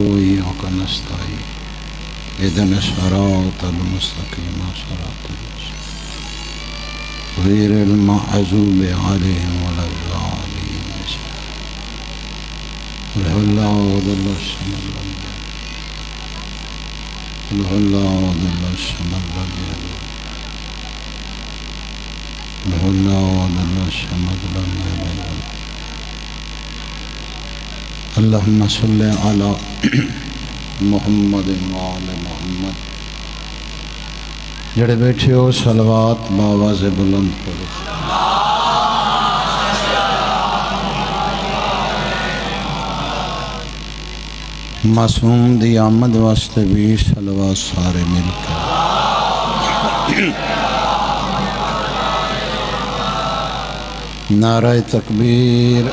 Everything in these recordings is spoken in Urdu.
وإياك نستعين اهدنا الصراط المستقيم صراط غير المغضوب عليهم ولا الضالين قل هو الله أحد الصمد قل هو الله أحد الصمد قل هو الله أحد الصمد لم يلد اللهم صل على محمد وعلى محمد جڑے بیٹھے ہو صلوات باواز بلند پڑھو معصوم دی آمد واسطے بھی صلوات سارے مل کر نعرہ تکبیر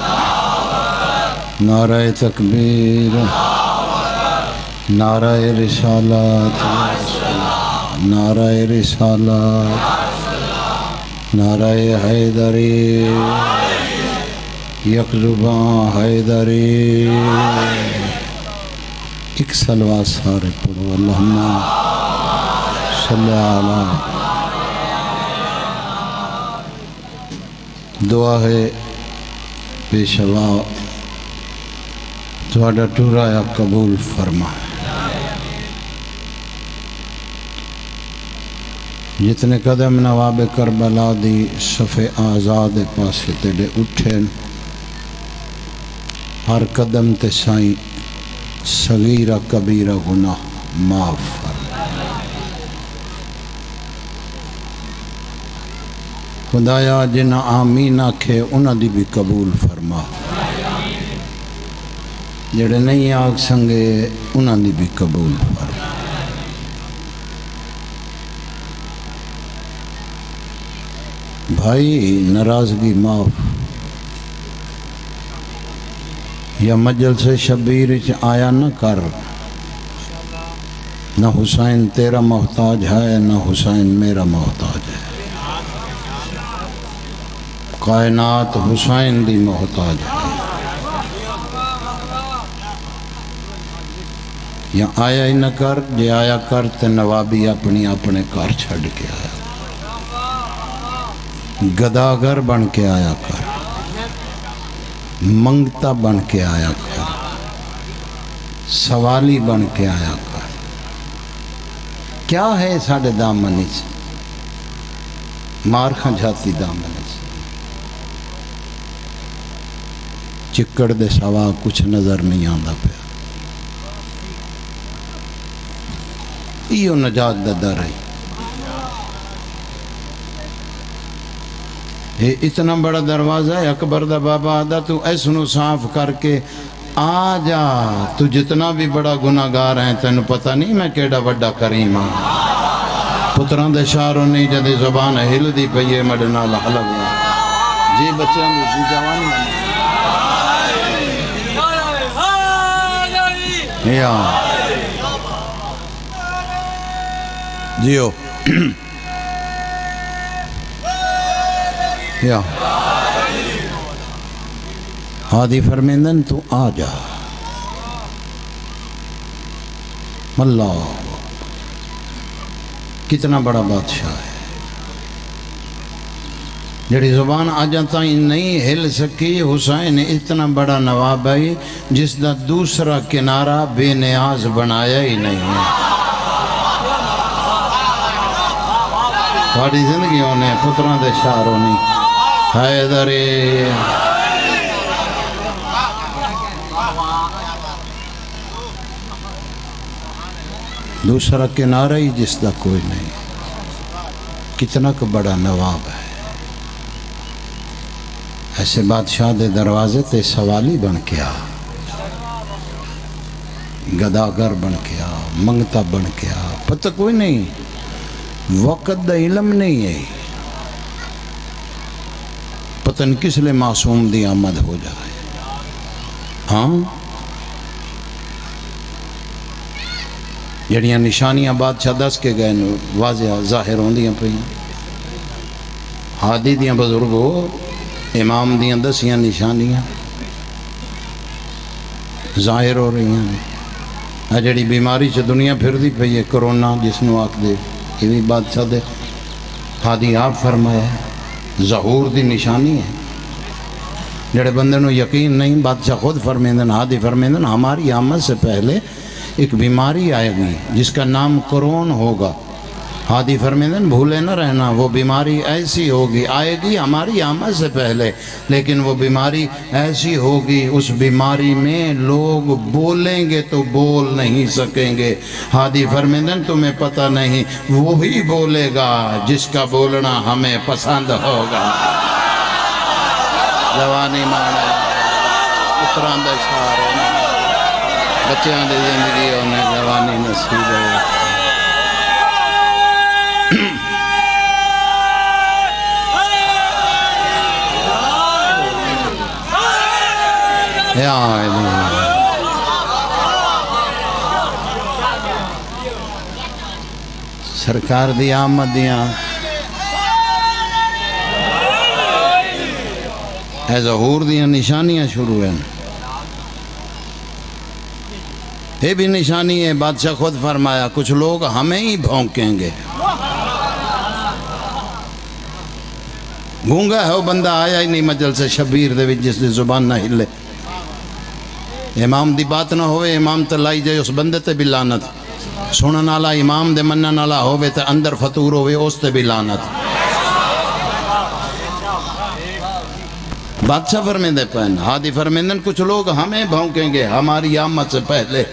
نعرہ تکبیر نعرہ رسالات نعرہ رسالات نعرہ حیدری یک زبان حیدری ایک صلوات سارے پڑھو اللہم صلی علی دعا ہے پیشوا تھوڑا ٹورایا قبول فرما جتنے قدم نواب کربلا دی صفِ آزاد پاسے تیڑے اٹھیں ہر قدم تے سائیں صغیرہ کبیرہ گناہ معاف فرما خدایا جنہ آمین آکھے انہ دی بھی قبول فرما جڑے نہیں آگ سنگے انہاں دی بھی قبول فرما بھائی ناراضگی معاف یا مجلس شبیر آیا نہ کر نہ حسین تیرا محتاج ہے نہ حسین میرا محتاج ہے کائنات حسین دی محتاج ہے یا آیا ہی نہ کر جے آیا کر تے نوابی اپنے کار چھڑ کے آیا گداگر بن کے آیا کر منگتا بن کے آیا کر سوالی بن کے آیا کر کیا ہے ساڑھے دامنی سے مار کھاں جاتی دامنی سے چکڑ دے سوا کچھ نظر نہیں آندہ پہ یہ نجات دا در ہے یہ اتنا بڑا دروازہ ہے اکبر دا بابا آدھا تو ایسنو صاف کر کے آ جا تو جتنا بھی بڑا گناہگار ہیں تینو پتہ نہیں میں کیڑا بڑا کریم ہوں پتران دے شاروں نہیں جدے زبان ہل دی پئیے مڈنا لحلب جی بچے ہم اسی جوانی میں یا جیو یا ہادی فرمیندن تو آ جا اللہ کتنا بڑا بادشاہ ہے جڑی زبان آجاتا ہی نہیں ہل سکی حسین اتنا بڑا نواب ہے جس دا دوسرا کنارہ بے نیاز بنایا ہی نہیں ہے تھوڑی زندگیوں نے پتران دے شاروں نے حیدری دوسرا کنارہ ہی جس دا کوئی نہیں کتنا کو بڑا نواب ہے ایسے بادشاہ دے دروازے تے سوالی بن کے آ گداگر بن کے آ منگتا بن کے آ پتہ کوئی نہیں وقت دا علم نہیں ہے پتن کس لئے معصوم دی آمد ہو جائے ہاں جڑیاں نشانیاں بادشاہ دس کے گئے واضح ظاہر ہوں دیاں پہ ہادی دیاں بزرگو امام دیاں دسیاں نشانیاں ظاہر ہو رہی ہیں جڑی بیماری سے دنیا پھر دی پئی ہے کرونا جس نو آکھ دے یہ بھی بادشاہ دے ہادی آپ فرمایا ہے ظہور دی نشانی ہے جڑے بندے نو یقین نہیں بادشاہ خود فرمیندن ہادی فرمیندن ہماری آمد سے پہلے ایک بیماری آئے گی جس کا نام کرون ہوگا ہادی فرمیندن بھولے نہ رہنا وہ بیماری ایسی ہوگی آئے گی ہماری آمد سے پہلے لیکن وہ بیماری ایسی ہوگی اس بیماری میں لوگ بولیں گے تو بول نہیں سکیں گے ہادی فرمیندن تمہیں پتہ نہیں وہی بولے گا جس کا بولنا ہمیں پسند ہوگا جوانی مانا اتران دے سارے بچیاں دی زندگی انہیں جوانی نصیب ہے یا سرکار دی آمد دیاں اے ظہور دیاں نشانیاں شروع ہیں یہ بھی نشانی ہے بادشاہ خود فرمایا کچھ لوگ ہمیں ہی بھونکیں گے گونگا ہے وہ بندہ آیا ہی نہیں مجلس شبیر دے وچ جس دی زبان نہ ہلے امام دی بات نہ ہوئے امام تے لائی جائے اس بندے تے بھی لعنت سنن والا امام دے منن والا ہوئے تے اندر فطور ہوئے اس تے بھی لعنت بادشاہ فرمیندے پہن ہادی فرمیندن کچھ لوگ ہمیں بھونکیں گے ہماری آمد سے پہلے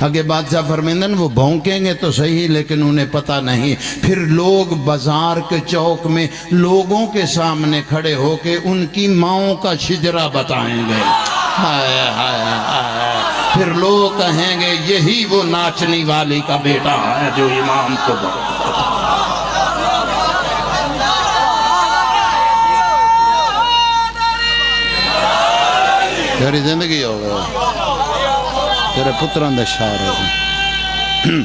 اگے بادشاہ فرمیندن وہ بھونکیں گے تو صحیح لیکن انہیں پتہ نہیں پھر لوگ بازار کے چوک میں لوگوں کے سامنے کھڑے ہو کے ان کی ماؤں کا شجرہ بتائیں گے ہائے ہائے ہائے پھر لوگ کہیں گے یہی وہ ناچنی والی کا بیٹا ہے جو امام کو تیری زندگی ہو گئے تیرے پتران دے شار ہو گئے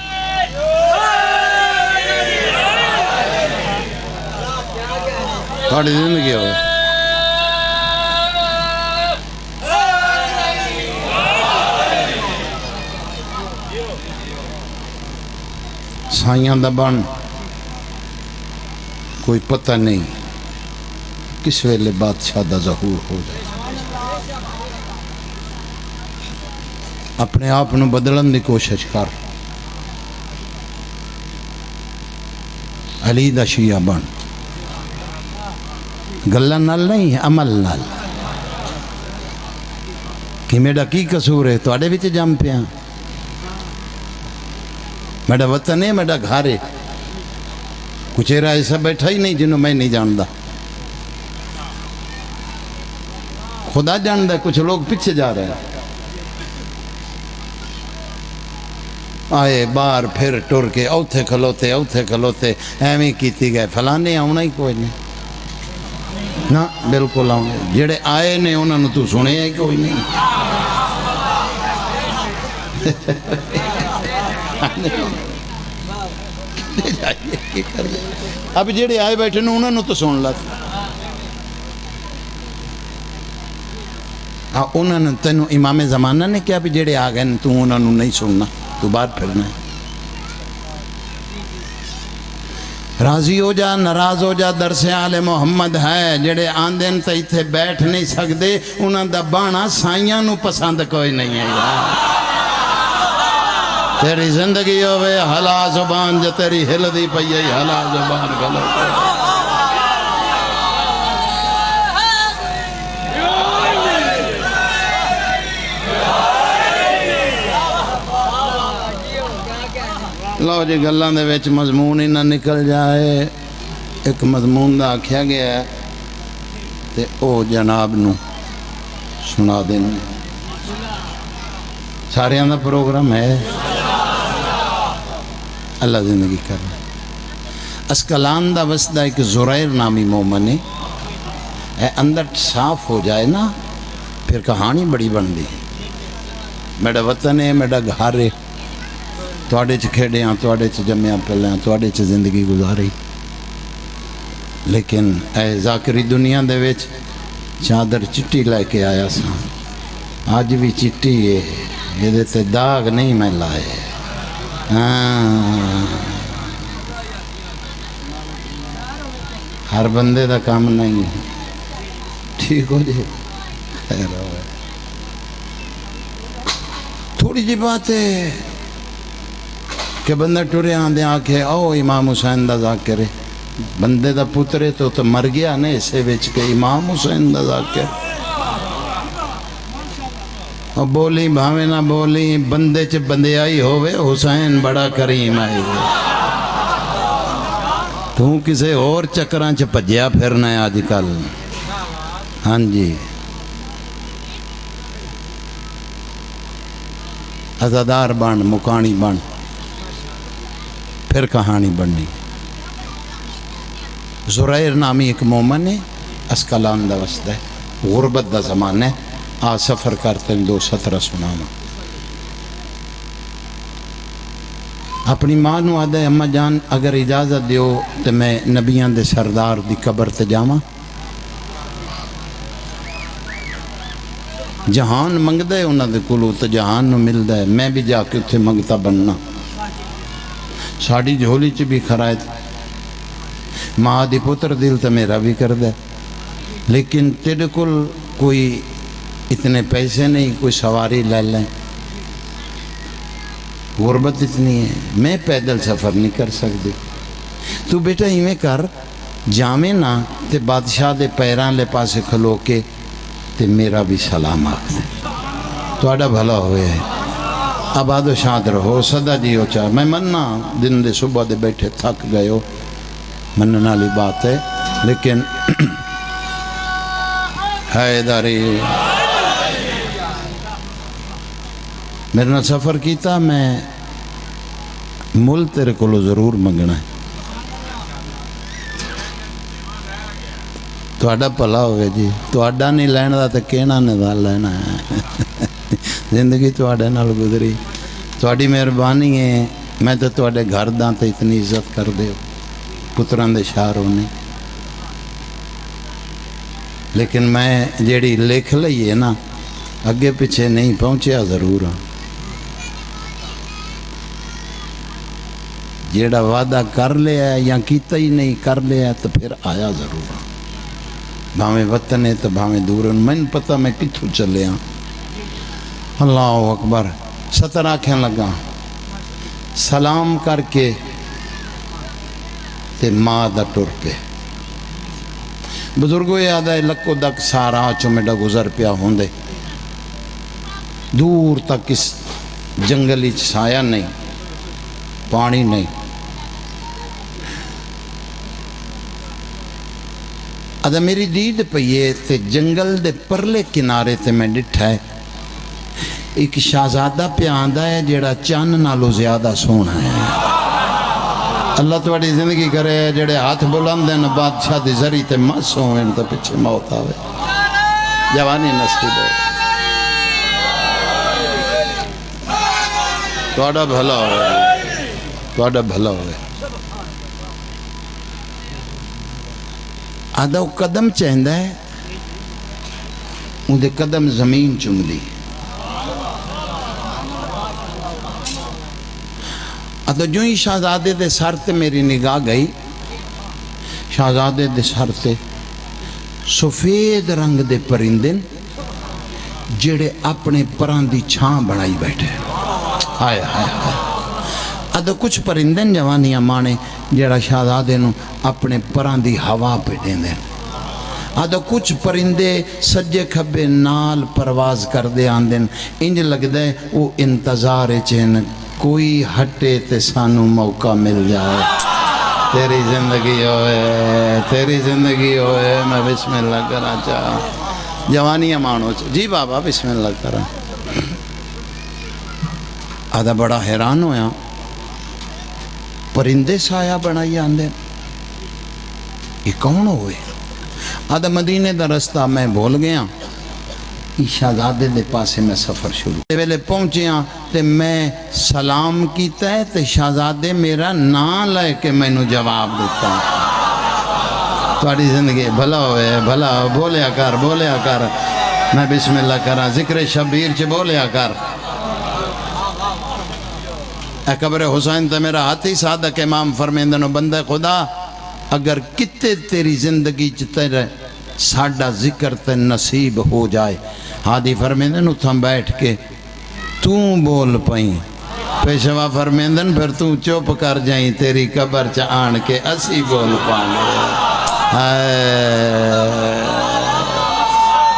تھوڑی زندگی ہو گئے سائیاں دا بن کوئی پتہ نہیں کس ویلے بادشاہ دا ظہور ہو جائے اپنے آپ نو بدلن دی کوشش کر علی دا شیعہ بن گلہ نال نہیں عمل نال کہ میڈا کی قصور ہے تو آڑے بھی جام پیا میڈا وطن ہے میڈا گھر ہے کچھ ایرا ایسا بیٹھا ہی نہیں جنہوں میں نہیں جاندہ خدا جاندہ کچھ لوگ پیچھے جا رہے ہیں آئے بار پھر ٹور کے اوتھے کھلوتے ایویں کیتی گئے فلانے آؤنا ہی کوئی نہیں نا بالکل آؤنے جڑے آئے نے انہوں نے تو سنے ہے کوئی نہیں اب جڑے آئے بیٹھے نے انہوں نے تو سن لگا انہوں نے تینوں امام زمانہ نے کیا بھی جڑے آ گئے تو انہوں نے نہیں سننا تو بات پھرنا ہے راضی ہو جا ناراض ہو جا درس آل محمد ہے جڑے آندین تے ایتھے بیٹھ نہیں سکدے انہاں دا بانا سائیاں نو پسند کوئی نہیں ہے تیری زندگی ہوئے حلا زبان جو تیری ہل دی پئی ہے حلا زبان غلط لو جی گلان دے ویچ مضمون ہی نہ نکل جائے ایک مضمون دا آکھیا گیا ہے تے او جناب نو سنا دینا سارے اندر پروگرام ہے اللہ زندگی کر رہا ہے اسکلان دا وسدہ ایک زرائر نامی مومن ہے اندر صاف ہو جائے نا پھر کہانی بڑی بن دی میڈا وطن ہے میڈا گھر ہے توڑے چھ کھیڑے ہیں توڑے چھ جمعیاں پہلے ہیں توڑے چھ زندگی گزاری لیکن اے ذاکری دنیا دے ویچ چادر چٹی لے کے آیا سا آج بھی چٹی ہے یہ دیتے داغ نہیں میں لائے ہاں ہر بندے دا کام نہیں ہے ٹھیک ہو جائے خیر ہو تھوڑی جی بات ہے کہ بندہ ٹرے آندے آکھے او امام حسین دا ذاکر ہے بندے دا پترے تو مر گیا نے اسے وچ کے امام حسین دا ذاکر اور بولی بھاوے نہ بولی بندے چ بندے آئی ہوئے حسین بڑا کریم آئی ہوئے تو کسے اور چکران چ پجیا پھرنا ہے آج کل ہاں جی عزادار بن مکانی بن پھر کہانی بننی زرائر نامی ایک مومن ہے اسکلان دا وسط ہے غربت دا زمان ہے آ سفر کرتے ہیں 2:17 سناما اپنی ماں نو آدھا ہے اماں جان اگر اجازت دیو تو میں نبیان دے سردار دی قبر تے جاواں جہان منگ دے انہاں دے کلو تو جہان نو مل دے میں بھی جا کے اتھے منگتا بننا ساڑی جھولی چ بھی خرائے ماں دی پتر دل تو میرا بھی کر دے لیکن تیرے کل کوئی اتنے پیسے نہیں کوئی سواری لے لیں غربت اتنی ہے میں پیدل سفر نہیں کر سکتی تو بیٹا ہی کر جامے نہ تے بادشاہ دے پیران لے پاسے کھلو کے تے میرا بھی سلام آکھ دے تو آڈا بھلا ہوئے ہے آباد و شاد رہو صدا جی ہو چاہ میں مننا دن دے صبح دے بیٹھے تھک گئے ہو مننا والی بات ہے لیکن حیداری میرے نال سفر کیتا میں مل تیرے کو ضرور منگنا ہے تو آڈا پلا ہوئے جی تو آڈا نہیں لینا دا تو کہنا نہیں دا لینا ہے زندگی تو آڈے نال گزری تو آڈی مہربانی ہے میں تو آڈے گھر دا تو اتنی عزت کر دے پتران دے شہر ہونے لیکن میں جیڑی لکھ لئی ہے نا اگے پیچھے نہیں پہنچیا ضرور ہاں جیڑا وعدہ کر لیا ہے یا کیتا ہی نہیں کر لیا ہے تو پھر آیا ضرور ہاں بھاویں وطن ہے تو بھاویں دور میں پتہ میں کتھوں چلے ہاں اللہ اکبر 17 آنکھیں لگا سلام کر کے تے ماں دا ٹر پہ بزرگوں یاد ہے لکو دک سارا چو میڈا گزر پیا ہوندے دور تک اس جنگلی سایہ نہیں پانی نہیں ادھا میری دید پئیے تے جنگل دے پرلے کنارے تے میں ڈٹھا ہے ایک شہزادہ پہ آندہ ہے جیڑا چان نالو زیادہ سونا ہے اللہ تواڈی زندگی کرے جڑے ہاتھ بلند ہیں بادشاہ دی ذری تے مس ہوئے تو پیچھے موت آوے جوانی نصیب ہو تواڈا بھلا ہوئے تواڈا بھلا ہوئے آدھا وہ قدم چاہندہ ہے ان دے قدم زمین چوم دی آدھا جو ہی شہزادے دے سر تے میری نگاہ گئی شہزادے دے سر تے سفید رنگ دے پرندن جڑے اپنے پران دی چھان بڑھائی بیٹھے آئے آئے آئے آدھا کچھ پرندن جوانیاں مانے جڑا شہزادے نو اپنے پران دی ہوا پہ دیں دیں آدھا کچھ پرندے سجے کھبے نال پرواز کر دے آندن انج لگ دے وہ انتظار چین کوئی ہٹے تے سانو موقع مل جائے تیری زندگی ہوئے تیری زندگی ہوئے میں بسم اللہ کرا چاہا جوانیاں مانو جی بابا بسم اللہ کرا آدھا بڑا حیران ہویا پرندے سایہ بنائی آندے یہ کون ہوئے آدھا مدینے دا رستہ میں بھول گیا شہزادے دے پاسے میں سفر شروع دے ویلے پہنچیاں تے میں سلام کیتا ہے تے شہزادے میرا نام لے کے میں نو جواب دیتا تواڈی زندگی بھلا ہوئے بھلا بولیا کر میں بسم اللہ کرا ذکر شبیر چ بولیا کر اے قبر حسین تے میرا ہاتھ ہی صادق امام فرمیندنو بندہ خدا اگر کتے تیری زندگی چتر ساڑھا ذکر تے نصیب ہو جائے ہادی فرمیندن اتھاں بیٹھ کے توں بول پائیں پیشوا فرمیندن پھر توں چوپ کر جائیں تیری قبر آن کے اسی بول پانے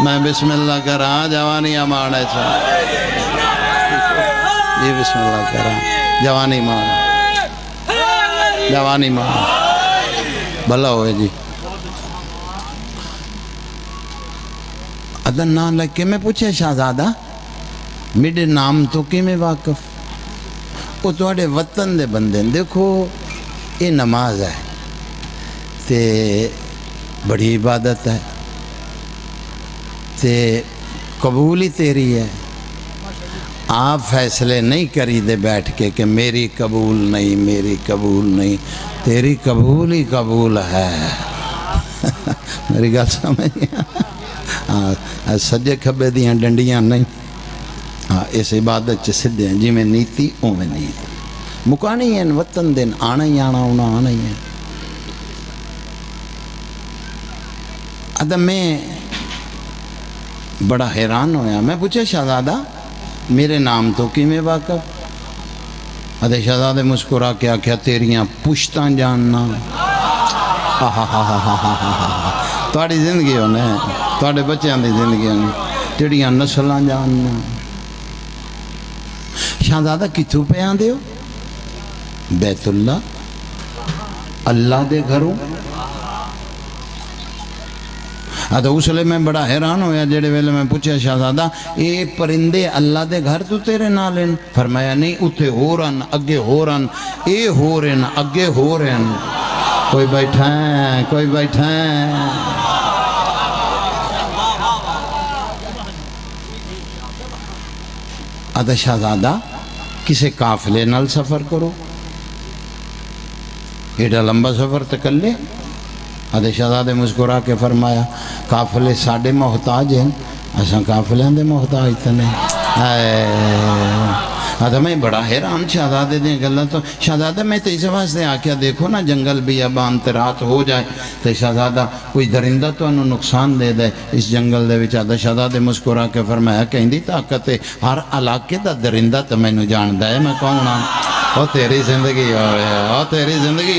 میں بسم اللہ کراں جوانی امانے چھا جی بسم اللہ کراں جوانی مان بھلا ہوئے جی ادھر نام لگ کے میں پوچھے شہزادہ میرے نام تو کی میں واقف وہ توڑے وطن دے بندے دیکھو یہ نماز ہے تے بڑی عبادت ہے تے قبولی تیری ہے آپ فیصلے نہیں کری دے بیٹھ کے کہ میری قبول نہیں تیری قبول ہی قبول ہے میری گل سمجھ سجے کھبے دیاں ڈنڈیاں نہیں ہاں اس عبادت سدھے ہیں جی میں نیتی او میں نیتی مکانی ہیں وطن دن آنا ہی ہے ادھا میں بڑا حیران ہویا میں پوچھے شہزادہ میرے نام تو کی میں واقف ادھے شہزادے مسکرا کے آکھیا تیریاں پشتاں جاننا تھوڑی زندگی ہونے تھوڑے بچیاں دی زندگی ہونے تیڑیاں نسلاں جاننا شہزادہ کتھوں پہ آن دیو بیت اللہ دے گھروں اس لئے میں بڑا حیران ہویا جڑے ویلے میں پوچھا شہزادہ اے پرندے اللہ دے گھر تو تیرے نالن فرمایا نہیں اتھے ہو رن اگے ہو رن اے ہو رن اگے ہو رن کوئی بیٹھائیں ادھا شہزادہ کسے قافلے نال سفر کرو ایڈا لمبا سفر تک لے ادھے شہزادے مسکرا کے فرمایا قافلے ساڑھے محتاج ہیں ایسا قافلے دے محتاج تنے ادھا میں بڑا حیران شہزادے دیں گلہ تو شہزادہ میں تو اس واسطے آکیا دیکھو نا جنگل بھی ابان رات ہو جائے تو شہزادہ کوئی درندہ تو انہوں نقصان دے دے اس جنگل دے وچ ادھا شہزادے مسکرا کے فرمایا کہیں دی طاقت ہے ہر علاقے دا درندہ تو میں نو جان دے میں کون ہوں او تیری زندگی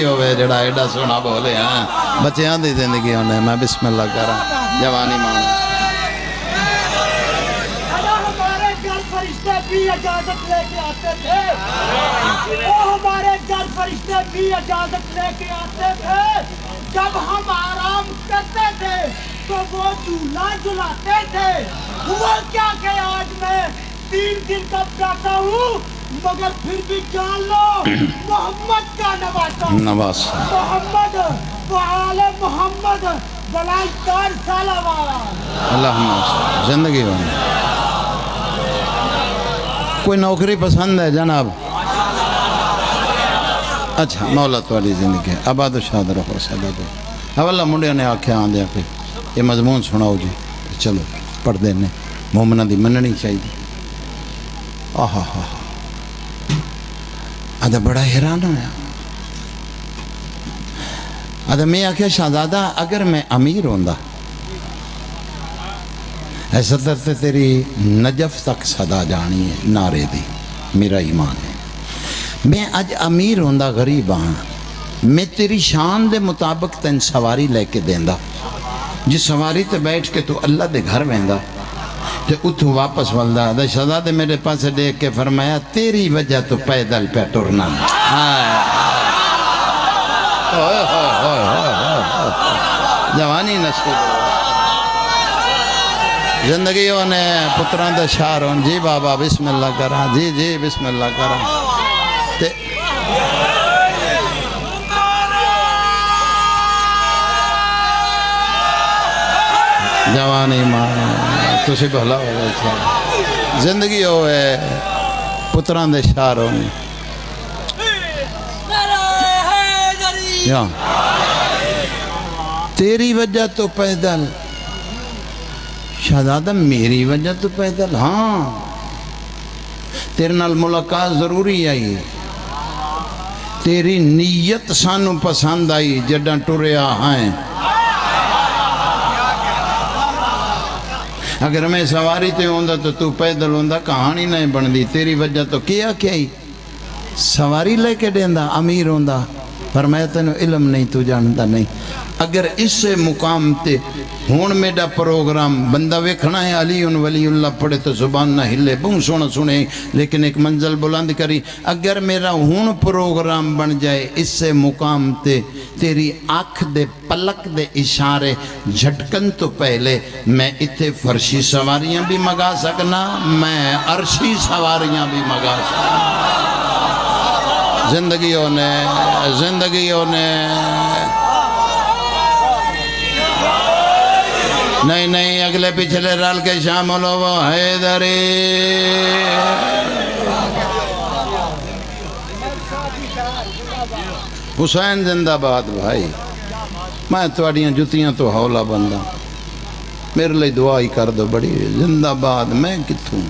ہوئے جڑا ایڈا سونا بولے ہیں بچیاں دی زندگی ہونے میں بسم اللہ کرا جوانی مان ہمارے گھر فرشتے بھی اجازت لے کے آتے تھے ہمارے گھر فرشتے بھی اجازت لے کے آتے تھے جب ہم آرام کرتے تھے تو وہ جھولا جھلاتے تھے وہ کیا کہ آج میں 3 دن کا پیاتا ہوں مگر پھر بھی جان لو محمد کا نواز محمد وآل محمد بلائی 4 سالہ والا اللہم زندگی ہونے کوئی نوکری پسند ہے جناب اچھا مولا والی زندگی ہے آباد و شاد رہو سبب اولا منڈیا نے آکھیا آن دیا کہ یہ مضمون سناؤ جی چلو پڑھ دینے مومنہ دی مننی چاہیے آہا ہا ادھا بڑا حیران ہویا ادھا میں آکھیا شہزادہ اگر میں امیر ہوندہ ایسا درتے تیری نجف تک صدا جانی ہے نعرے دی میرا ایمان ہے میں اج امیر ہوندہ غریب ہاں میں تیری شان دے مطابق تین سواری لے کے دیندہ جس سواری تے بیٹھ کے تو اللہ دے گھر ویندہ تے اتھو واپس والدہ دا شہزادے میرے پاس دیکھ کے فرمایا تیری وجہ تو پیدل پہ ٹرنا جوانی نسل زندگی ہونے پتران دا شہر ہون جی بابا بسم اللہ کرا جی بسم اللہ کرا جوانی ماں تسی بھلا ہوئے تھا زندگی ہوئے پتران دے شہر ہونے تیری وجہ تو پیدل شہزادہ میری وجہ تو پیدل ہاں تیرے نال ملاقات ضروری آئی تیری نیت سانو پسند آئی جڈاں ٹریا ہیں. اگر میں سواری تے ہوندا تو پیدل ہوندا کہانی نہیں بندی. تیری وجہ تو کیا ہی سواری لے کے دیندا امیر ہوندا. فرمایا تینوں علم نہیں تو جانتا نہیں. اگر اس سے مقام تے ہون میڈا پروگرام بندہ ویکھنا ہے علی ولی اللہ پڑھے تو زبان نہ ہلے بہت سونا سنے لیکن ایک منزل بلند کری. اگر میرا ہون پروگرام بن جائے اس سے مقام تے تیری آنکھ دے پلک دے اشارے جھٹکن تو پہلے میں اتھے فرشی سواریاں بھی مگا سکنا, میں عرشی سواریاں بھی مگا سکنا. زندگیوں نے نہیں اگلے پچھلے رال کے شامل ہو وہ حیدری. حسین زندہ باد بھائی. میں تواڈیاں جتیاں تو ہولا بندہ, میرے لئے دعا ہی کر دو بڑی. زندہ باد میں کتھوں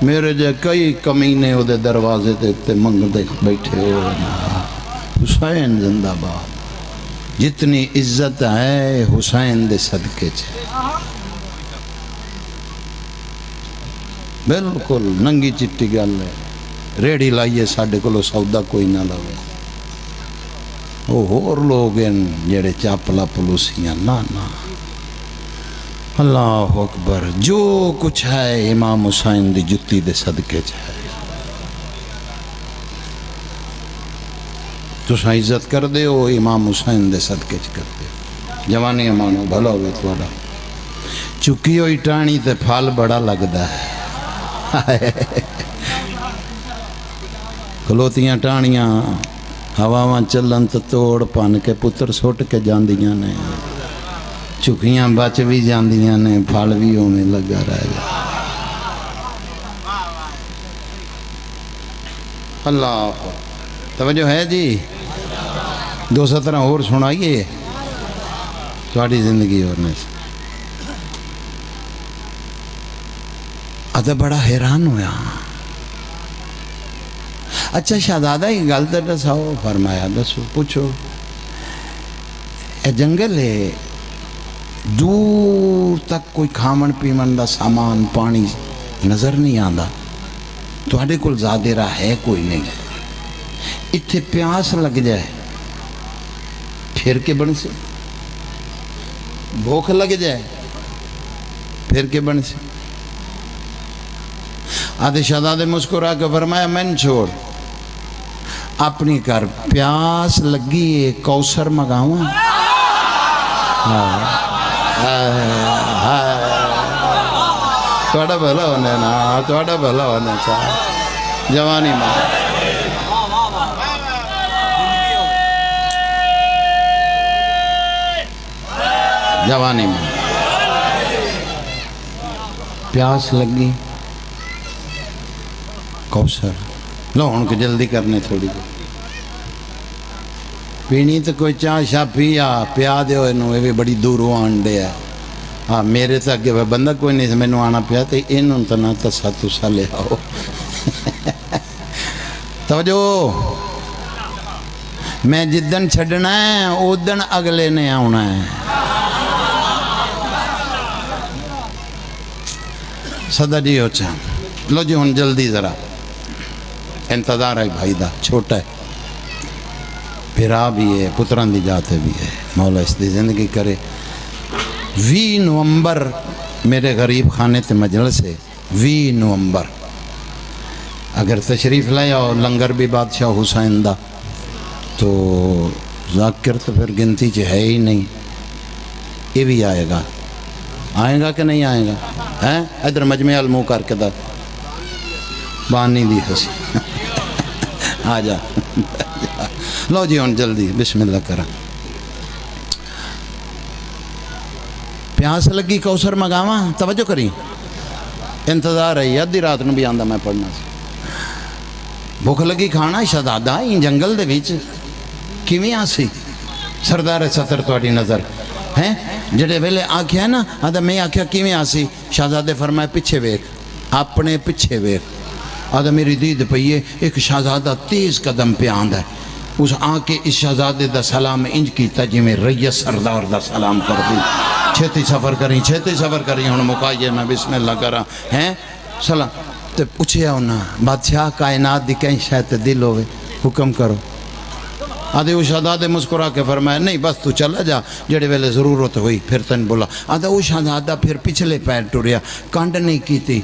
میرے جے کئی کمینے ہو دے دروازے تے منگ دے بیٹھے ہو. حسین زندہ باد. جتنی عزت ہے حسین دے صدقے چھے. بالکل ننگی چٹی گل ہے. ریڑی لائیے ساڑھے کو سودا کوئی نہ لوے. وہ اور لوگ ہیں جڑے چاپلا پلوسیاں نا. اللہ اکبر. جو کچھ ہے امام حسین دی جتی دے صدقے چھے. تو سا عزت کر دے ہو امام حسین دے صدقے چھ کر دے. جوانی امانو بھلا ہوئے توڑا. چکی ہوئی ٹانی تے پھال بڑا لگ دا ہے. کھلوتیاں ٹانیاں ہواواں چلن تو توڑ پان کے پتر سوٹ کے جاندیاں نے. چکیاں بچ بھی جاندیاں نے پھال بھی ہونے لگا رہ گا. اللہ توجہ ہے جی. 217 اور سنائیے تھوڑی زندگی اور نے سے. بڑا حیران ہویا. اچھا شہزادہ ہی گل تے دساؤ. فرمایا دسو پوچھو. اے جنگل ہے دور تک کوئی کھامن پیمن دا سامان پانی نظر نہیں آندا. تواڈے کول زیادہ راہ ہے کوئی نہیں. اتھے پیاس لگ جائے پھر کے بن سے. بھوک لگ جائے پھر کے بن سے. آدھے شہزادے مسکرا کے فرمایا میں چھوڑ اپنی کر پیاس لگی ہے کوثر مگاؤں. تھوڑا بھلا ہونے نا تھوڑا بھلا ہونا چاہے جوانی میں. جوانی میں پیاس لگی کوثر لو ان کو جلدی کرنے تھوڑی پینی تو کوئی چاہ شاہ پیا دے ہوئے نو. یہ بھی بڑی دوروں آنڈے ہے. ہاں میرے تو اگے بندہ کوئی نہیں سے میں نو آنا پیا تو انہوں تو نہ تسا تسا لے آؤ. توجہ میں جدن چھڑنا ہے ادن اگلے نے آنا ہے. صدا جی ہو چاہ لو جی ہن جلدی ذرا انتظار ہے بھائی دا. چھوٹا ہے پھرا بھی ہے پتران دی جاتے بھی ہے. مولا اس دی زندگی کرے. 20 نومبر میرے غریب خانے تے مجلس ہے. 20 نومبر اگر تشریف لائے اور لنگر بھی بادشاہ حسین دا تو ذاکر تو پھر گنتی چ ہے ہی نہیں. یہ بھی آئے گا. آئے گا کہ نہیں آئے گا؟ ادھر مجمع المو کر کے دا بانی دی ہسی. آ جا لو جی ہن جلدی بسم اللہ کرا. پیاس لگی کوثر مگاواں. توجہ کری انتظار ہے. ادھی رات نو بھی آندا میں پڑھنا سی. بھوک لگی کھانا. شہزادہ ان جنگل دے وچ کیویں آسی؟ سردار ستر تواڈی نظر ہیں جڑے ویلے آکھیا نا آدھا میں آکھیا کیویں آسی. شہزادے فرمائے پیچھے ویکھ اپنے پیچھے ویکھ. آدھا میری دید پئیے ایک شہزادہ تیز قدم پہ آندہ ہے، اس آن کے اس شہزادے دا سلام انج کیتا جی میں ریس سردار دا سلام کر دی، چھتی سفر کریں ہوں مکائیے میں بسم اللہ کرا ہیں سلام تے پوچھے ہونا بادشاہ کائنات دی کہیں شاید دل ہوئے حکم کرو۔ آدھے وہ شہزادے مسکرا کے فرمایا نہیں بس تو چلا جا، جڑے ویلے ضرورت ہوئی پھر تن بولا۔ آدھا وہ شہزادہ پھر پچھلے پیر ٹریا، کنڈ نہیں کی تھی،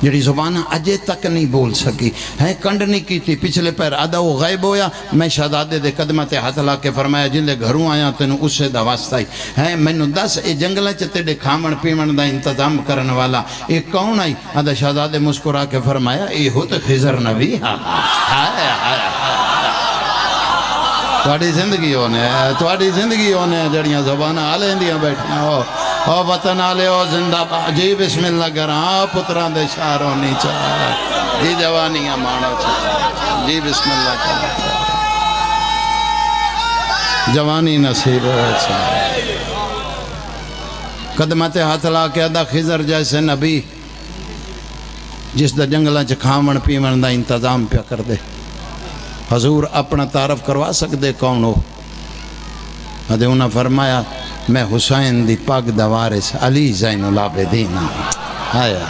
جڑی زبان اجے تک نہیں بول سکی ہے، کنڈ نہیں کی تھی پچھلے پیر۔ آدھا وہ غائب ہویا، میں شہزادے دے قدمہ تے ہاتھ لا کے فرمایا جلے گھروں آیا تینوں اس سے دا واسطہ ہی ہے، مینوں دس اے جنگلہ چتے دے کھامن پیمن دا انتظام کرن والا اے کون آئی؟ آدھا شہزادے مسکرا کے فرمایا اے ہو تو خضر نبی۔ تھوڑی زندگی ہونے جڑیاں زبانہ آلے اندیاں بیٹھیاں او وطن آلے او زندہ جی بسم اللہ کران پتران دے شہر ہونی چاہے جی جوانیاں مانا چاہے جی بسم اللہ کران جوانی نصیب ہے چاہے قدمت ہاتھ لا کے ادا خضر جیسے نبی جس دا جنگلہ چکھامن پیمن دا انتظام پیا کر دے، حضور اپنا تعارف کروا سکتے کون ہو؟ ادھے انہاں فرمایا میں حسین دی پاک دا وارث علی زین العابدین آیا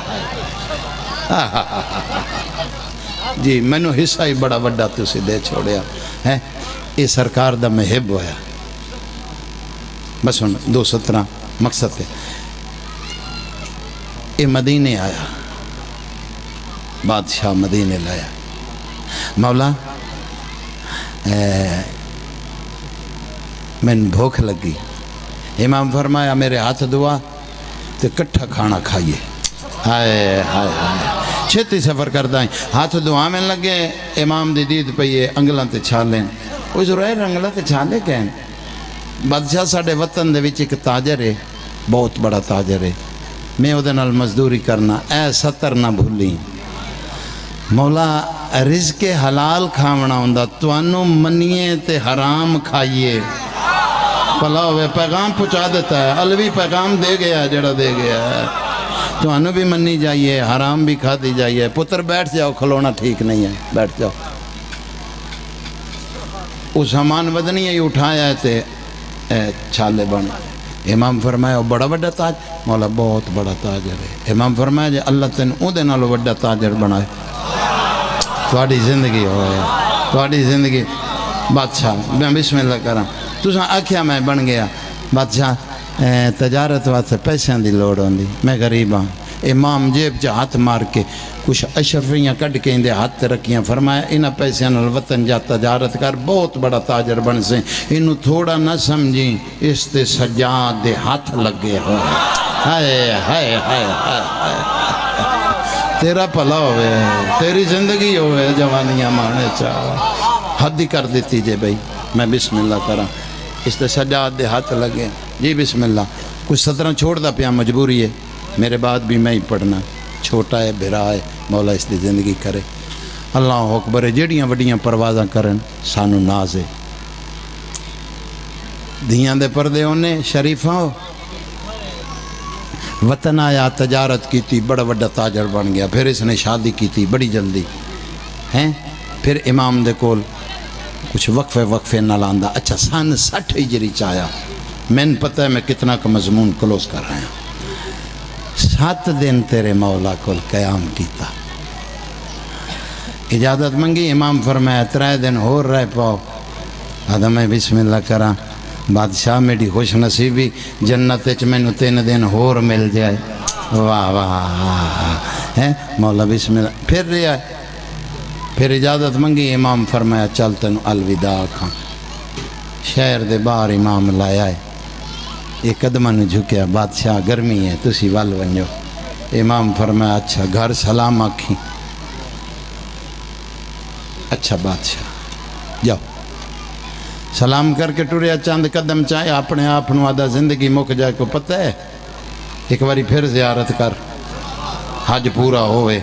جی مینوں حصہ ہی بڑا بڑا تسی دے چھوڑیا ہے، یہ سرکار دا محب ہویا۔ بس 217 مقصد ہے یہ مدینے آیا، بادشاہ مدینے لایا، مولا میں بھوک لگی، امام فرمایا میرے ہاتھ دعا تو کٹھا کھانا کھائیے، ہائے ہائے ہائے چھتی سفر کردہ ہیں، ہاتھ دعا میں لگے امام دی دید پئیے انگلان تے چھالیں، وہ ضرور انگلان تے چھالے کہیں بادشاہ ساڑھے وطن دے وچ ایک تاجر ہے، بہت بڑا تاجر ہے، میں او دے نال مزدوری کرنا اے 70 نہ بھولی، مولا رزق حلال کھاونا ہوندہ توانوں منیے تے حرام کھائیے پلا ہوئے پیغام پہنچا دیتا ہے، علوی پیغام دے گیا جڑا دے گیا ہے، توانوں بھی منی جائیے حرام بھی کھا دی جائیے، پتر بیٹھ جاؤ کھلونا ٹھیک نہیں ہے بیٹھ جاؤ۔ اس ہمان ودنی ہی اٹھایا ہے تے چھالے بنے، امام فرمایا بڑا بڑا تاج، مولا بہت بڑا تاجر ہے، امام فرمایا جے اللہ تین اون دے نالو بڑا تاجر بنائے تھوڑی زندگی ہوئے، تھوڑی زندگی بادشاہ میں بسم اللہ کرام تُساں آکھیا میں بن گیا بادشاہ تجارت واسطے پیسیاں دی لوڑ ہوندی، میں غریب ہاں، امام جیب چا ہاتھ مار کے کچھ اشرفیاں کٹ کے اندے ہاتھ رکھیاں، فرمایا انہاں پیسیاں نال وطن جا تجارت کر بہت بڑا تاجر بن سے، انہوں تھوڑا نہ سمجھیں اس تے سجاد دے ہاتھ لگے ہوئے، ہائے ہائے ہائے ہائے تیرا پلا ہوئے تیری زندگی ہوئے جوانیاں مانے چاہ حد ہی کر دیتی جے بھئی میں بسم اللہ کرا اس تے سجاد دے ہاتھ لگے جی بسم اللہ کچھ 17 چھوڑ دا پیا مجبوری ہے میرے بعد بھی میں ہی پڑھنا چھوٹا ہے بھرا ہے مولا اس دی زندگی کرے اللہ اکبر جیڑیاں وڈیاں پروازاں کرن سانو ناز ہے دھیاں دے پردے ہونے شریفاں ہو وطن آیا تجارت کی تھی بڑا بڑا تاجر بن گیا پھر اس نے شادی کی تھی بڑی جلدی ہیں پھر امام دے کول کچھ وقفے نہ لاندہ اچھا سن 60 ہجری چاہیا میں نے پتہ ہے میں کتنا کا مضمون کلوز کر رہا ہوں 7 دن تیرے مولا کول قیام کیتا اجازت منگی امام فرمایا 3 دن ہو رہے پاؤ آدھا میں بسم اللہ کرا بادشاہ میری خوش نصیبی جنت چ مینوں 3 دن ہور مل جائے واہ واہ ہے مولا بسم اللہ پھر رہا پھر اجازت منگی امام فرمایا چل تینوں الوداع کھاں شہر دے باہر امام لایا ہے ایک قدمہ نے جھکیا بادشاہ گرمی ہے تسی وال ونجو امام فرمایا اچھا گھر سلام آکھیں اچھا بادشاہ جاؤ سلام کر کے ٹوریا چاند قدم چاہے اپنے آپ نوادہ زندگی مک جائے کو پتہ ہے ایک باری پھر زیارت کر حج پورا ہوئے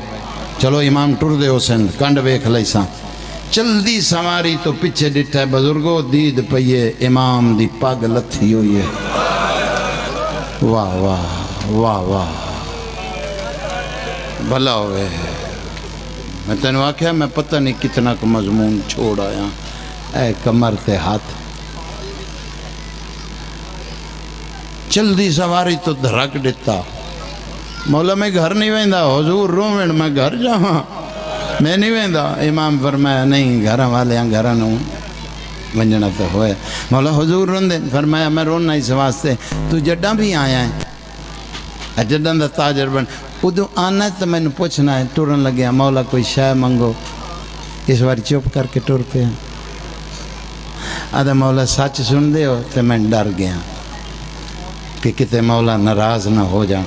چلو امام ٹر دے ہو سند کنڈ ویکھ لیساں چلدی سواری تو پیچھے ڈٹھا ہے بزرگو دید پئیے امام دی پاگ لتھی ہوئی ہے واہ واہ واہ واہ بھلا ہوئے میں تینوں آخیا میں پتہ نہیں کتنا کو مضمون چھوڑ آیا اے کمر تے ہاتھ چلدی سواری تو دھرک دیتا مولا میں گھر نہیں ویندا حضور رومن میں گھر جاواں میں نہیں ویندا امام فرمایا نہیں گھر والے گھر نوں ونجنا تو ہوئے مولا حضور روندے فرمایا میں رونا اس واسطے تو جڈاں بھی آیا ہے جڈاں دا تاجر بن ادو آنا تو میں نے پوچھنا ہے ٹرن لگیا مولا کوئی شے منگو اس بار چپ کر کے ٹر پیا آدھا مولا سچ سن دے ہو تو میں ڈر گیا کہ کتے مولا ناراض نہ ہو جا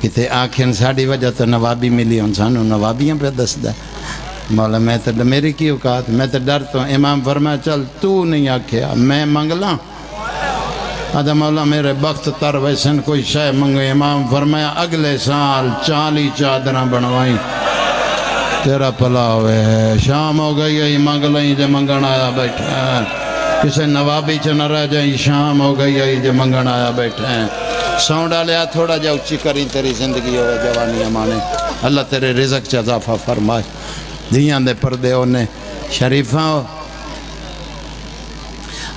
کتے آنکھیں ساڑی وجہ تو نوابی ملی ہوں سانو نوابیاں پہ دستا مولا میں تو میری کی اوقات میں تو ڈرتا ہوں امام فرمایا چل تو نہیں آکھیا میں منگلا آدھا مولا میرے بخت تر ویسن کوئی شے منگے امام فرمایا اگلے سال 40 چادریں بنوائیں تیرا پلا ہوئے شام ہو گئی ہے منگ لیں جو منگن آیا بیٹھا ہے کسے نوابی چ نہ رہ جائیں شام ہو گئی ہے جو منگن آیا بیٹھا ہے سون ڈالیا تھوڑا جا اچھی کریں تیری زندگی ہوئے جوانی امانے اللہ تیرے رزق چ اضافہ فرمائے دیاں دے پردے ہونے شریفاں ہو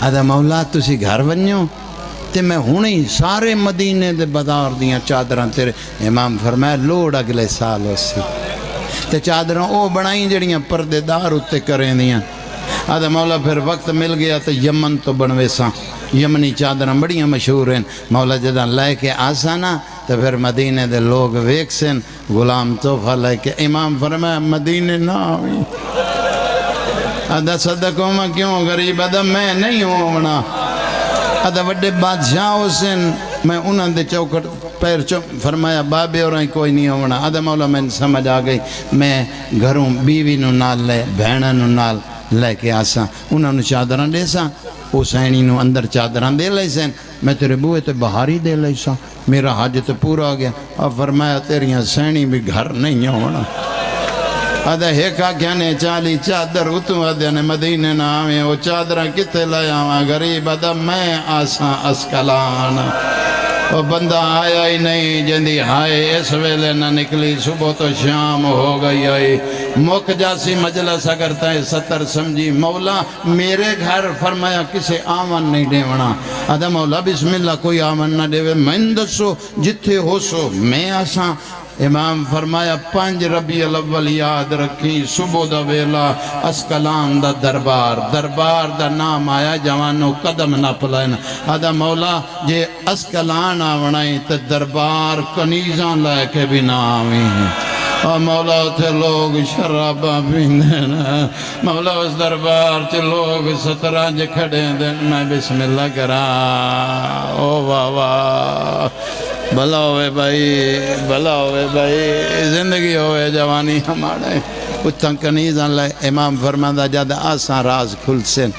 آدھا مولا تسی گھر ونیو تے میں ہونی سارے مدینے دے بازار دیاں چادراں تیرے امام فرمایا لوڑ اگلے سال ہو سی تے چادراں او بنائیں جڑیاں پردے دار اتے کریں دیاں آدھا مولا پھر وقت مل گیا تو یمن تو بنوے ساں یمنی چادراں بڑیاں مشہور ہیں مولا جدہ لے کے آسانا تو پھر مدینے دے لوگ ویک سن غلام تحفہ لے کے امام فرمایا مدینے نہ آویں آدھا صدقوں میں کیوں غریب آدھا میں نہیں ہوں ہونا آدھا وڈے بادشاہ ہو سن میں انہوں دے چوکٹ پیر فرمایا بابے اور کوئی نہیں ہونا آدھا مولا میں سمجھ آ گئی میں گھروں بیوی نو نال لے بہنہ نو نال لے کے آساں انہوں نے چادراں دے ساں او سینی نو اندر چادراں دے لے سن میں تیرے بوئے تے بہاری دے لے ساں میرا حج تے پورا ہو گیا اور فرمایا تیریاں سینی بھی گھر نہیں ہونا آدھا ہیکا کہنے 40 چادر اتوں آدھے نے مدینے نہ آویں وہ چادراں کتے لے آواں غریب آدھا میں آساں اسکلان وہ بندہ آیا ہی نہیں جندی ہائے اس ویلے نہ نکلی صبح تو شام ہو گئی آئی مک جاسی مجلس اگر تائیں 70 سمجھی مولا میرے گھر فرمایا کسے آمن نہیں دیونا آدھا مولا بسم اللہ کوئی آمن نہ دیوے میں دسو جتھے ہو سو میں آساں امام فرمایا 5 ربیع الاول یاد رکھی صبح دا ویلا اسکلان دا دربار دا نام آیا جوانو قدم نہ پلائن آدھا مولا جے اسکلان آونائیں تو دربار کنیزاں لے کے بھی نہ آویں اور مولا تھے لوگ شرابہ پیندے نا مولا اس دربار تھے لوگ سترانج کھڑے دن میں بسم اللہ کرا او واہ واہ بھلا ہوئے بھائی زندگی ہوئے جوانی ہمارے اتھاں کنیزاں لے امام فرماندہ جد آساں راز کھل سن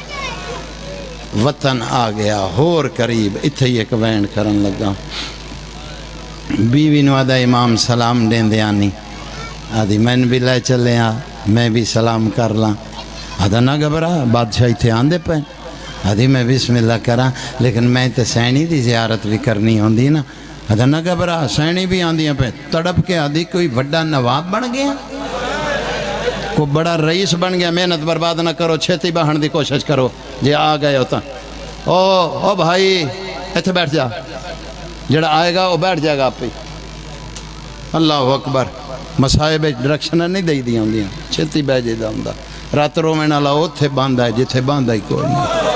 وطن آ گیا ہور قریب اتھے ایک وین کرن لگا بیوی نو آدھا امام سلام دین دے آنی آدھی میں بھی لے چلے میں بھی سلام کر لاں آدھا نہ گھبرا بادشاہی تھے آندے پہ آدھی میں بسم اللہ کرا لیکن میں تے سینی دی زیارت بھی کرنی ہوندی نا آدھا نہ گھبرا سینی بھی آندیاں پہ تڑپ کے آدھی کوئی وڈا نواب بن گیا کوئی بڑا رئیس بن گیا محنت برباد نہ کرو چھتی بہن دی کوشش کرو جے آ گئے ہوتا او بھائی ایتھے بیٹھ جا جڑا آئے گا وہ بیٹھ جائے گا آپ پہ اللہ اکبر مسائب ڈریکشن نہیں دے دیا ہوندیاں چھتی بہ جے دا ہوندا رات رو میں نالا اوتھے باندھا ہے جتھے باندھا ہی کوئی نہیں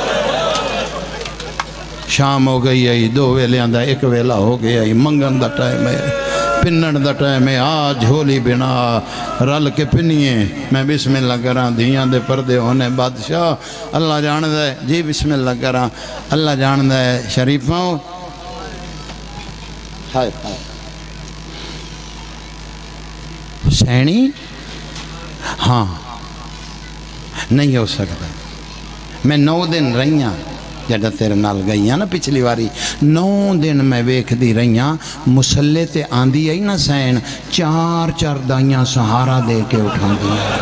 شام ہو گئی ہے 2 ویلیاں دا 1 ویلا ہو گیا ہے منگن دا ٹائم ہے پنن دا ٹائم ہے جھولی بنا رل کے پنیے میں بسم اللہ کراں دھیاں دے پردے ہونے بادشاہ اللہ جان دے جی بسم اللہ کراں اللہ جان دے شریفاں ہائے حسینی ہاں نہیں ہو سکتا میں 9 دن رہیاں جڑا تیرے نال گئیاں نا پچھلی واری 9 دن میں ویکھ دی رہیاں مسلے تے آندی آئی نا سین 4 دائیاں سہارا دے کے اٹھا دیا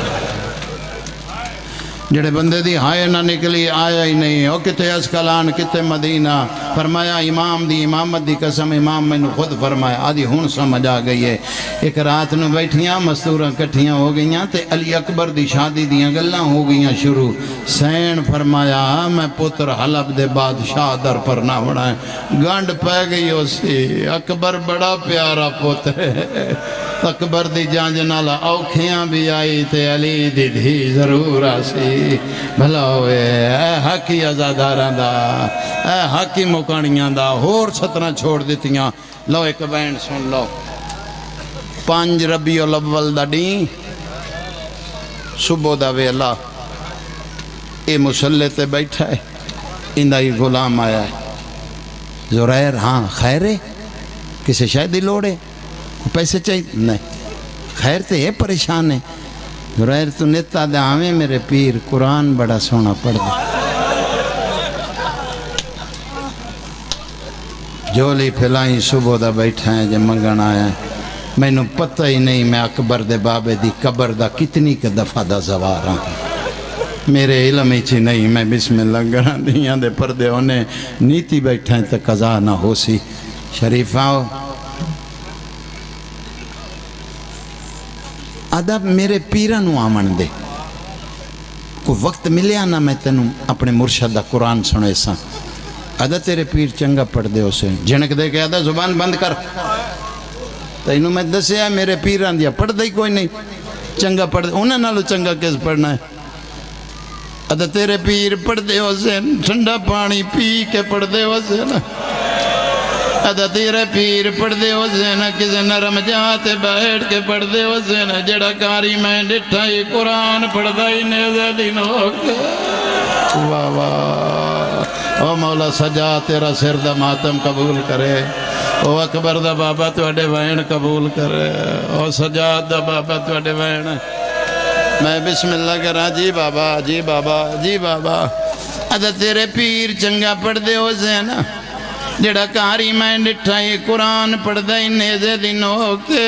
جڑے بندے دی ہائے نہ نکلی آیا ہی نہیں او کتے اسکلان کتے مدینہ فرمایا امام دی امامت دی قسم امام میں نے خود فرمایا آدھی ہون سمجھ آ گئی ہے ایک رات نو بیٹھیاں مستوراں کٹھیاں ہو گئیاں تے علی اکبر دی شادی دیاں گلاں ہو گئیاں شروع سین فرمایا میں پتر حلب دے بادشاہ در پر نہ بڑھائیں گانڈ پہ گئی ہو سی اکبر بڑا پیارا پتر ہے اکبر دی جانج نالا اوکھیاں بھی آئی تے علی دی دھی ضرور آسی بھلا ہوئے اے حقی ازاداراں دا اے حقی مکانیاں دا ہور سترہ چھوڑ دیتیاں لو ایک بین سن لو 5 ربیع الاول دا دین صبح دا ویلا اے مسلح تے بیٹھا ہے اندہ ہی غلام آیا ہے زرائر ہاں خیر ہے کسے شاید ہی لوڑے پیسے چاہیے نہیں خیر تے ہے پریشان ہے زرائر تو نیتا دے آویں میرے پیر قرآن بڑا سونا پڑھ دے جولی پھلائیں صبح دا بیٹھا ہے جب منگن آیا ہے میں نے پتہ ہی نہیں میں اکبر دے بابے دی قبر دا کتنی کے دفعہ دا زوار ہوں میرے علم ہی چی نہیں میں بسم اللہ گران دیاں دے پردے ہونے نیتی بیٹھا ہے تو قضا نہ ہو سی شریف آؤ ادب میرے پیرانو آمن دے کوئی وقت ملیا نہ میں تینوں اپنے مرشد دا قرآن سنے ساں ادھا تیرے پیر چنگا پڑھ دے اسے جھنک دے کہ ادھا زبان بند کر تینوں میں دسیا میرے پیران دیا پڑھ دے کوئی نہیں چنگا پڑھ دے انہاں نالو چنگا کیس پڑھنا ہے ادھا تیرے پیر پڑھ دے اسے ٹھنڈا پانی پی کے پڑھ دے اسے نا ادھا تیرے پیر پڑھ دے اسے نا کسے نرم جاتے بیٹھ کے پڑھ دے اسے نا جڑا کاری میں ڈٹھا ہی قرآن پڑھ دائی نیزے دنوں کے واہ واہ او مولا سجا تیرا سر دا ماتم قبول کرے او اکبر دا بابا توڑے وین قبول کرے او سجا دا بابا توڑے وین میں بسم اللہ کرا جی بابا جی بابا جی بابا ادھا تیرے پیر چنگا پڑھ دے ہو زینا جڑا کاری میں نٹھائی قرآن پڑھ دائی نیزے دنوں کے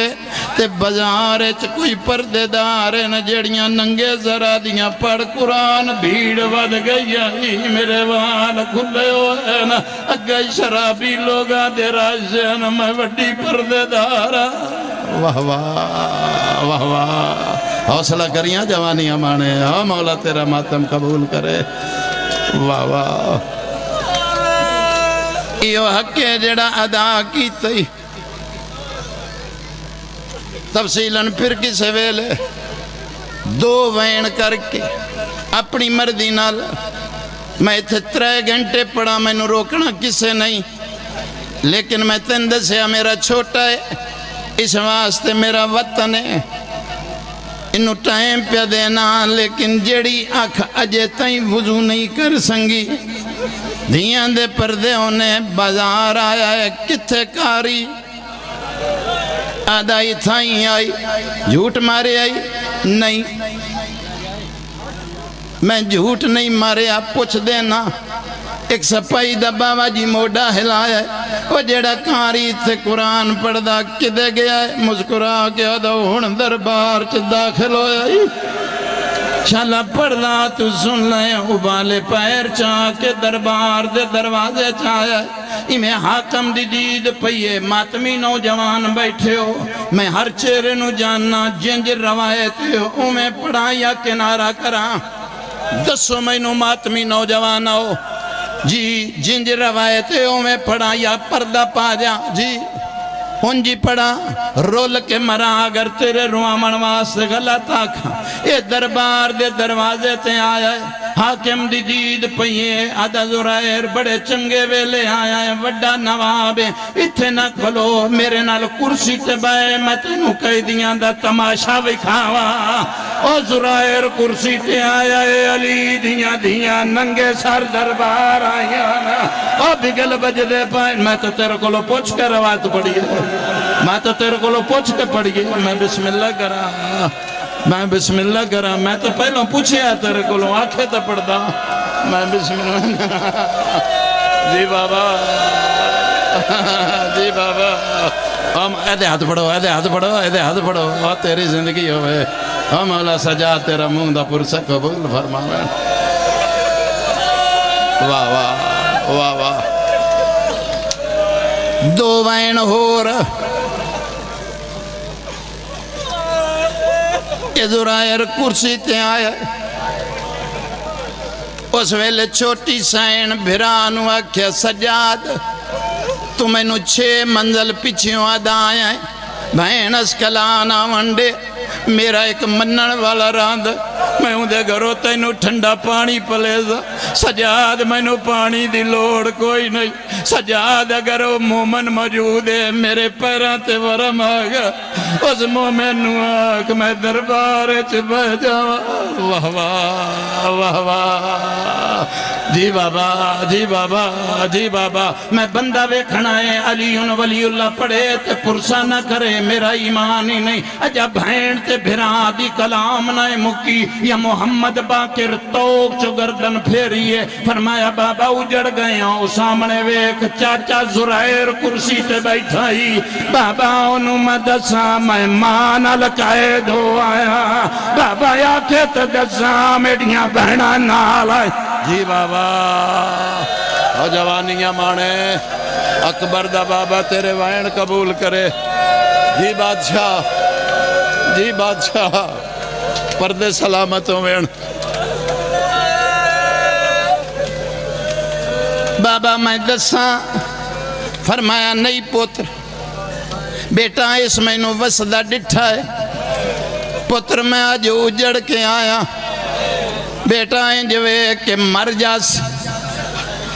تے بازارے چ کوئی پردے دارے نہ جڑیاں ننگے ذرا دیاں پڑھ قرآن بھیڑ ود گئی آئی میرے وال کھلے ہوئے نا اگئی شرابی لوگا دے راشے نا میں وڈی پردے دارا واہ واہ واہ واہ حوصلہ کریاں جوانیاں مانے ہاں مولا تیرا ماتم قبول کرے واہ واہ یہ حق ہے جڑا ادا کی تی تفصیلاً پھر کسے ویلے 2 وین کر کے اپنی مردی نال میں اتھے 3 گھنٹے پڑھا میں نو روکنا کسے نہیں لیکن میں تندہ سے میرا چھوٹا ہے اس واسطے میرا وطن ہے انہوں ٹائم پہ دینا لیکن جڑی آنکھ اجے تائیں وضو نہیں کر سنگی دھیاں دے پردے ہونے بازار آیا ہے کتھے کاری آدھائی تھائیں آئی جھوٹ مارے آئی نہیں میں جھوٹ نہیں مارے آپ پوچھ دینا ایک سپائی دا بابا جی موڑا ہلایا ہے وہ جڑا کاری تھے قرآن پڑھ دا کدے گیا ہے مسکرا کے آدھا ہون دربار چ داخل ہویا ہے شالا پڑھنا تو سن لیں ابالے پیر چاہ کے دربار دے دروازے چاہیا میں حاکم دی دید پئیے ماتمی نوجوان بیٹھے ہو میں ہر چہرے نو جاننا جنج روایت ہو میں پڑھایا کنارہ کرا 10 مہینوں ماتمی نوجوان ہو جی جنج روایت ہو میں پڑھایا پردہ پا جا جی ہن جی پڑھا رول کے مرا اگر تیرے روامن واسطے غلط آکھا اے دربار دے دروازے تے آیا ہے حاکم دی دید پئیے آدھا زرائر بڑے چنگے ویلے آیا ہے وڈا نواب ہے اتھے نہ کھلو میرے نال کرسی تے بائے میں تینوں کہہ دیاں دا تماشا وکھاوا او زرائر کرسی تے آیا ہے علی دیاں ننگے سر دربار آیا نا او بگل بج دے پائے میں تو تیرے کو لو پوچھ کے روایت پڑھی ہے میں تو تیرے کو لو پوچھ کے پڑھ گئی میں بسم اللہ کرا میں بسم اللہ کرا میں تو پہلوں پوچھے ہے تیرے کو لو آنکھیں تو پڑھتا میں بسم اللہ جی بابا جی بابا ایدے ہاتھ پڑھو ایدے ہاتھ پڑھو ایدے ہاتھ پڑھو اور تیری زندگی ہوئے ہم مولا سجا تیرا مونگ دا پرسہ قبول فرماوے واہ واہ واہ واہ دو وین ہور زرائر کرسی تے آیا اس ویلے چھوٹی سائن بھرانو آکھیا سجاد تو میں نو 6 منزل پیچھےوں آدھا آیا ہے بہن اس کلانا ونڈے میرا ایک منن والا راند میں ہوں دے گھروں تینو ٹھنڈا پانی پلیزا سجاد میں نو پانی دی لوڑ کوئی نہیں سجاد اگر وہ مومن موجود ہے میرے پیران تے ورم آگا اس مومن نو آگ میں دربار چپہ جاوا واہ واہ واہ واہ جی بابا جی بابا جی بابا میں بندہ ویکھنا ہے علی ولی اللہ پڑھے تے پرسا نہ کرے میرا ایمان ہی نہیں اجا بھین تے بھران دی کلام نہ مکی یا محمد باقر توک چو گردن پھیریے فرمایا بابا اجڑ گئے ہوں سامنے ویک چاچا زرائر کرسی تے بیٹھائی بابا انہوں مدسا میں مانا لکائے دو آیا بابا یا کہت دسا میڈیاں بہنا نال آئے جی بابا او جوانیاں مانے اکبر دا بابا تیرے وائن قبول کرے جی بادشاہ پردے سلامتوں وین بابا میں دساں فرمایا نہیں پوتر بیٹا اس میں نو وسدہ ڈٹھا ہے پتر میں آج اجڑ کے آیا بیٹا انجوے کہ مر جاس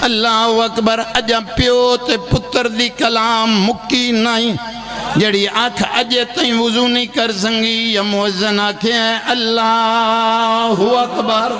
اللہ اکبر اجا پیو تے پتر دی کلام مکی نہیں جڑی آنکھ اجے تائیں وضو نہیں کر سنگی یا موزن آنکھیں اللہ اکبر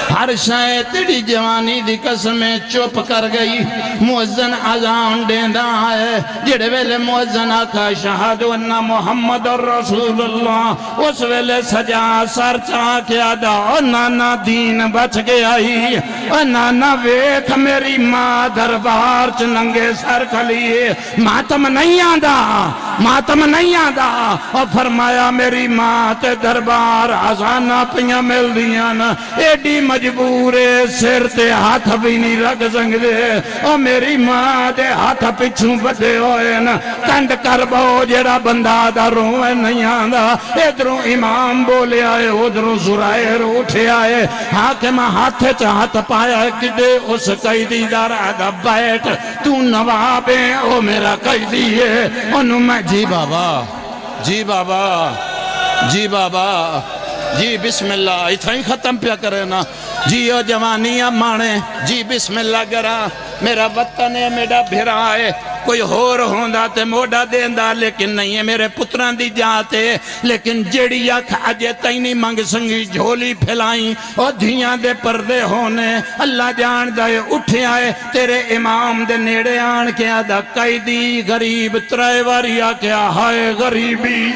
ہر شاید تیڑی جوانی دی قسمیں چوپ کر گئی موزن آزان دیندہ آئے جڑے ویلے موزن آکھا شہادو انہ محمد رسول اللہ اس ویلے سجا سر چاہ کے آدھا او نانا دین بچ گیا ہی او نانا ویکھ میری ماں دربار چننگے سر کھلیے ماتم نہیں آدھا اور فرمایا میری ماں تے دربار آزانہ پیاں مل دیاں ایڈی مجبورے سر تے ہاتھ بھی نہیں رکھ سنگ دے اور میری ماں دے ہاتھ پچھوں بدے ہوئے نا کنڈ کر بہو جڑا بندہ دا روئے نہیں آندہ ادھروں امام بولے آئے ادھروں زرائر اٹھے آئے حاکم ہاتھ چاہت پایا کدے اس قیدی دار آدھا بیٹھ تو نوابیں او میرا قیدی ہے انہوں میں جی بابا جی بسم اللہ اتھا ہی ختم پیا کرے نا جی او جوانیاں مانے جی بسم اللہ کرا میرا وطن ہے میرا بھرا ہے کوئی ہور ہوندہ تے موڑا دیندہ لیکن نہیں ہے میرے پتران دی جاتے لیکن جیڑی اکھ اجے تائیں نہیں منگ سنگی جھولی پھلائیں اور دھیاں دے پردے ہونے اللہ جان دائے اٹھے آئے تیرے امام دے نیڑے آن کے آدھا قیدی غریب ترائے واریا کیا ہائے غریبی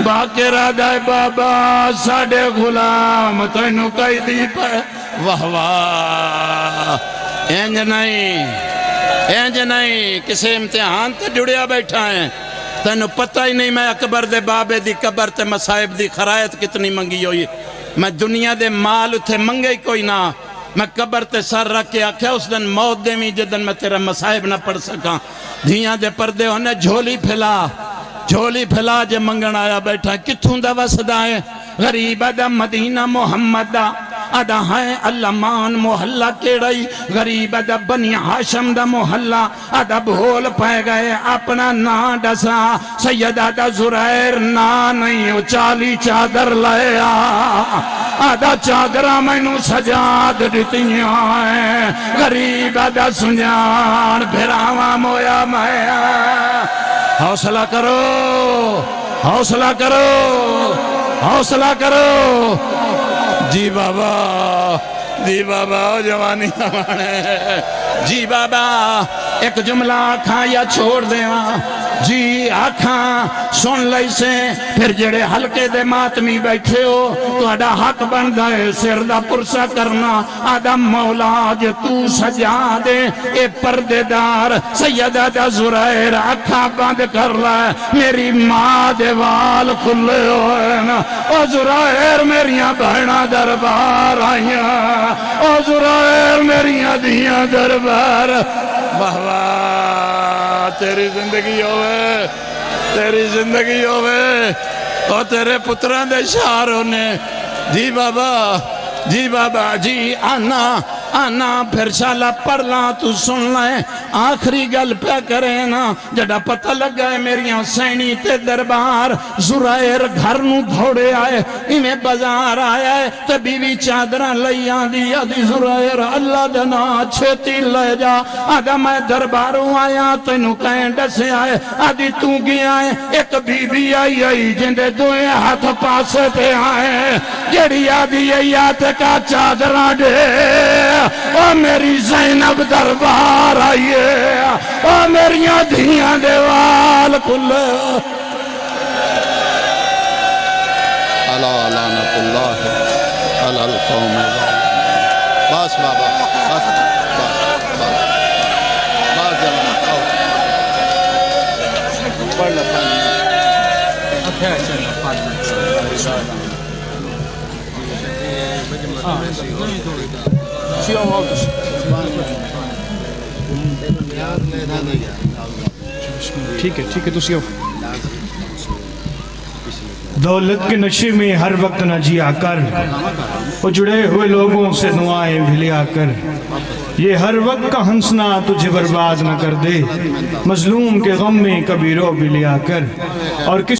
باقر آدھائے بابا ساڑے غلام تینو قیدی پہ واہ واہ اینج نہیں کسی امتحان تے جڑیا بیٹھا ہیں تینو پتہ ہی نہیں میں اکبر دے بابے دی قبر تے مصائب دی خرائط کتنی منگی ہوئی میں دنیا دے مال اتھے منگے کوئی نہ میں قبر تے سر رکھ کے آکھیا اس دن موت دے میں جدن میں تیرا مصائب نہ پڑھ سکا دھیاں دے پردے ہونے جھولی پھیلا جے منگن آیا بیٹھا کتھوں دا وسدہ ہے غریب دا مدینہ محمد دا ادا ہے اللہمان محلہ کیڑائی غریب دا بنی حاشم دا محلہ ادا بھول پائے گئے اپنا نا ڈسا سیدہ دا زرائر نا نہیں چالی چادر لیا ادا چادرہ میں نو سجاد دیتیاں ہیں غریب دا سنجان بھراواں مویا مایا حوصلہ کرو جی بابا جوانی ہمارے جی بابا ایک جملہ آکھاں یا چھوڑ دیاں جی آکھاں سن لئی سے پھر جڑے حلقے دے ماتمی بیٹھے ہو تو آدھا حق بن دائے سر دا پرسا کرنا آدھا مولا جو تو سجا دے اے پردے دار سیدہ دا زرائر آکھاں بند کر لائے میری ماں دے وال کھلے ہوئے نا او زرائر میریاں بہنہ دربار آئیاں او زرائر میریاں دیاں دربار واہ واہ تیری زندگی ہوئے تیری زندگی ہوئے اور تیرے پتران دے شہر ہونے جی بابا جی آنا پھر شالا پڑھ لاں تو سن لائیں آخری گل پہ کرے نا جڑا پتہ لگا ہے میریاں سینی تے دربار زرائر گھر نو دھوڑے آئے انہیں بازار آیا ہے تے بیوی چادرہ لئی آدھی آدھی زرائر اللہ دنا چھتی لے جا آدھا میں درباروں آیا تینوں کہیں ڈسے آئے آدھی تو گیا ہے ایک بیوی آئی جندے دوئے ہاتھ پاسے تے آئے جڑی آدھی آیات کا چادرہ دے او میری زینب دربار آئیے او میریاں دھیاں دیوال کھلے علا لعنت اللہ علی القوم بس بابا بس جلال پڑھ لکھا ٹھیک ہے تو سیو دولت کے نشے میں ہر وقت نہ جیا کر اجڑے ہوئے لوگوں سے دعائیں بھلیا کر یہ ہر وقت کا ہنسنا تجھے برباد نہ کر دے مظلوم کے غم میں کبھی رو بھی لیا کر اور کس